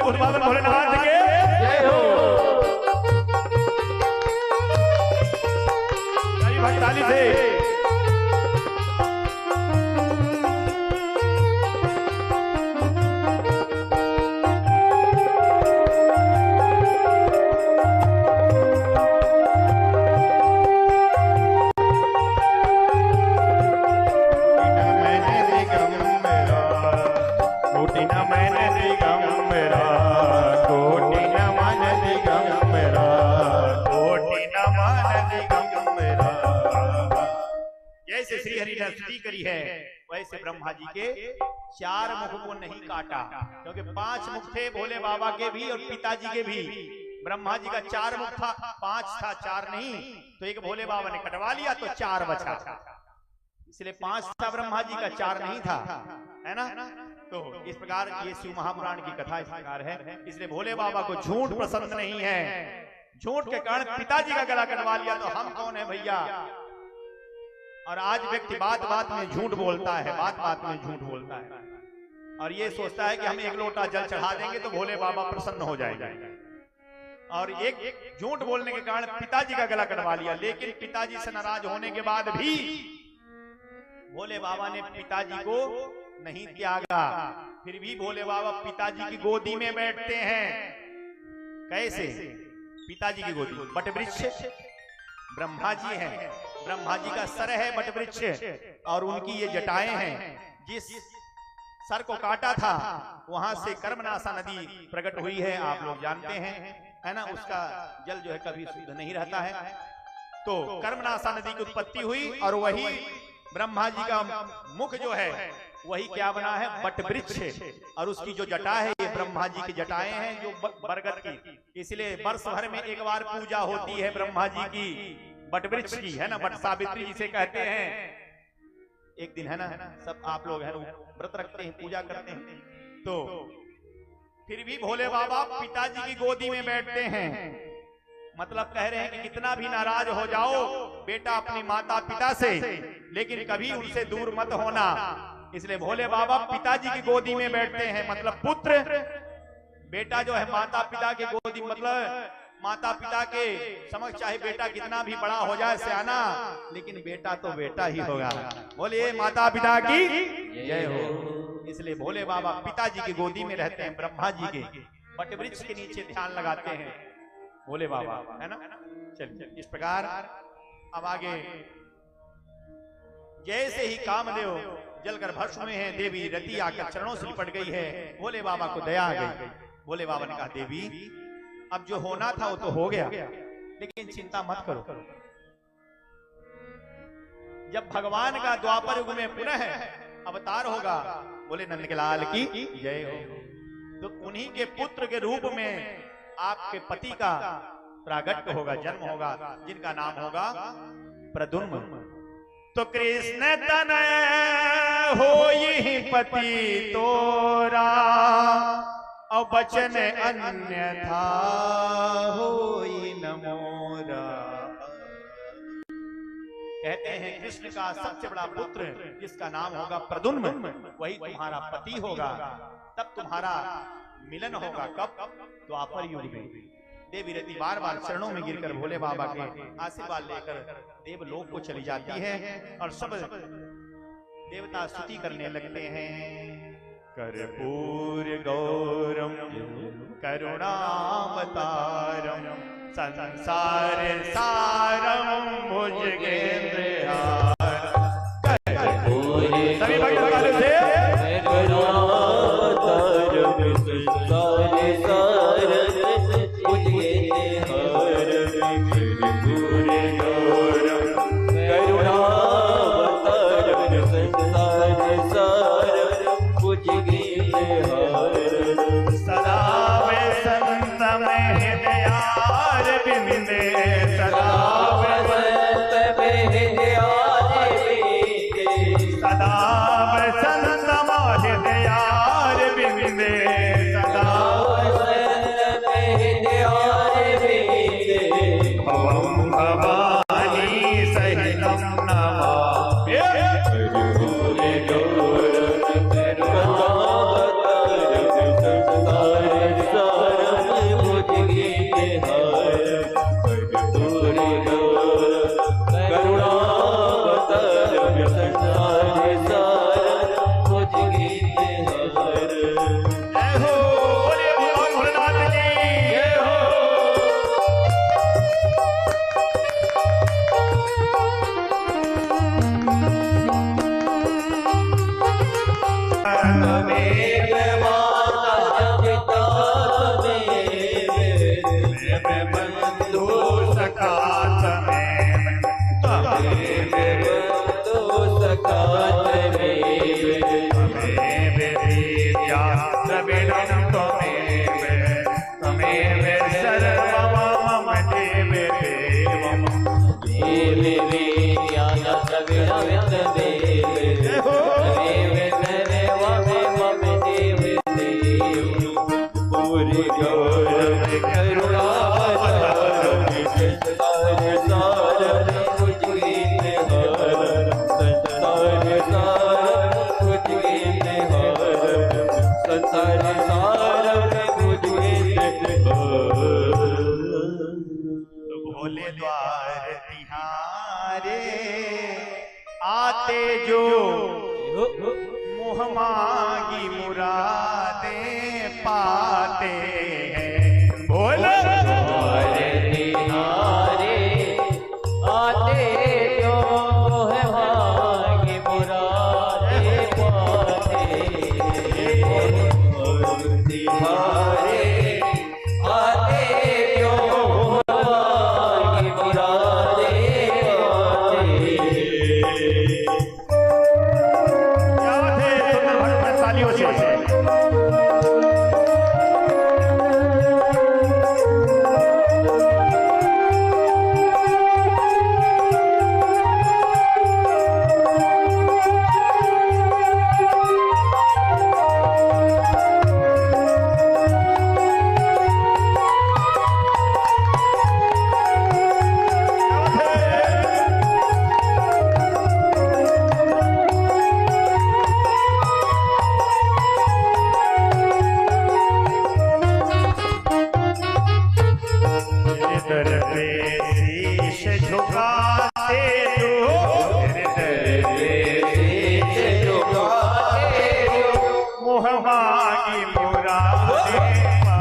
भोलेनाथ भोलेनाथ के जय हो। भक्ताली से करी है वैसे ब्रह्मा जी के 4 मुख को नहीं काटा, क्योंकि 5 मुख थे भोले बाबा के भी और पिताजी के भी। ब्रह्मा जी का 4 मुख था, 5 था, 4 नहीं, तो एक भोले बाबा ने कटवा लिया तो 4 बचा, इसलिए 5 था ब्रह्मा जी का, 4 नहीं था, है ना। तो इस प्रकार ये शिव महापुराण की कथा इस प्रकार है। इसलिए भोले बाबा को झूठ पसंद नहीं है, झूठ के कारण पिताजी का गला कटवा लिया तो हम कौन है भैया। और आज व्यक्ति बात बात में झूठ बोलता है, बात बात में झूठ बोलता है, और ये सोचता है कि हम 1 लोटा जल चढ़ा देंगे तो भोले बाबा प्रसन्न हो जाएंगे, और एक झूठ बोलने के कारण पिताजी का गला कटवा लिया। लेकिन पिताजी से नाराज होने के बाद भी भोले बाबा ने पिताजी को नहीं त्यागा, फिर भी भोले बाबा पिताजी की गोदी में बैठते हैं। कैसे? पिताजी की गोदी, वटवृक्ष ब्रह्मा जी हैं, ब्रह्मा जी का सर है वटवृक्ष, और उनकी ये जटाएं हैं। जिस सर को काटा था वहां से कर्मनाशा नदी प्रकट हुई है, आप लोग जानते हैं, है ना। उसका जल जो है कभी शुद्ध नहीं रहता है, तो कर्मनाशा नदी की उत्पत्ति हुई, और वही ब्रह्मा जी का मुख जो है वही क्या बना है, वटवृक्ष, और उसकी जो जटा है ये ब्रह्मा जी की जटाएं हैं जो बरगद की। इसलिए वर्ष भर में एक बार पूजा होती है ब्रह्मा जी की वटवृक्ष की, है ना। वट सावित्री जिसे कहते हैं, एक दिन है ना, सब आप लोग है व्रत रखते हैं, पूजा करते हैं। तो फिर भी भोले बाबा पिताजी की गोदी में बैठते हैं, मतलब कह रहे हैं कि कितना भी नाराज हो जाओ बेटा अपनी माता पिता से, लेकिन कभी उनसे दूर मत होना। इसलिए भोले बाबा पिताजी की गोदी में बैठते हैं, मतलब पुत्र बेटा जो है माता पिता की गोदी, मतलब माता पिता के समक्ष चाहे बेटा कितना भी बड़ा हो जाए सियाना, लेकिन बेटा तो बेटा ही होगा। बोलिए माता पिता की जय हो। इसलिए भोले बाबा पिताजी की गोदी में रहते हैं, ब्रह्मा जी के वटवृक्ष के नीचे ध्यान लगाते हैं भोले बाबा, है ना। चलिए इस प्रकार अब आगे, जैसे ही कामदेव जलकर भस्म में है, देवी रति आकर चरणों से लिपट गई है, भोले बाबा को दया आ गई। भोले बाबा ने कहा देवी अब जो होना था वो तो हो गया, लेकिन चिंता मत करो, जब भगवान का द्वापर युग में पुनः अवतार होगा, बोले नंद के लाल की जय हो, तो उन्हीं के पुत्र के रूप में आपके पति का प्रागट्य होगा, जन्म होगा, जिनका नाम होगा प्रद्युम्न। तो कृष्ण तनय होई पति तोरा, और बचन अन्यथा होई न मोरा। कहते हैं कृष्ण का सबसे बड़ा पुत्र जिसका नाम होगा प्रद्युम्न, वही तुम्हारा पति होगा, तब तुम्हारा मिलन होगा। कब? द्वापर युग में। देवी रति बार बार चरणों में गिरकर भोले बाबा के आशीर्वाद लेकर देवलोक को चली जाती है, और सब देवता स्तुति करने लगते हैं। कर्पूर गौरम करुणावतारम संसार सारम भुजगेंद्रहारम। सभी भक्त वाले से भोले द्वार तिहारे आते जो मुँह मांगी मुरादें पाते हैं। भोले द्वार तिहारे आते जो मुँह मांगी मुरादें पाते हैं। तिहारे मुँह मांगी मुरादें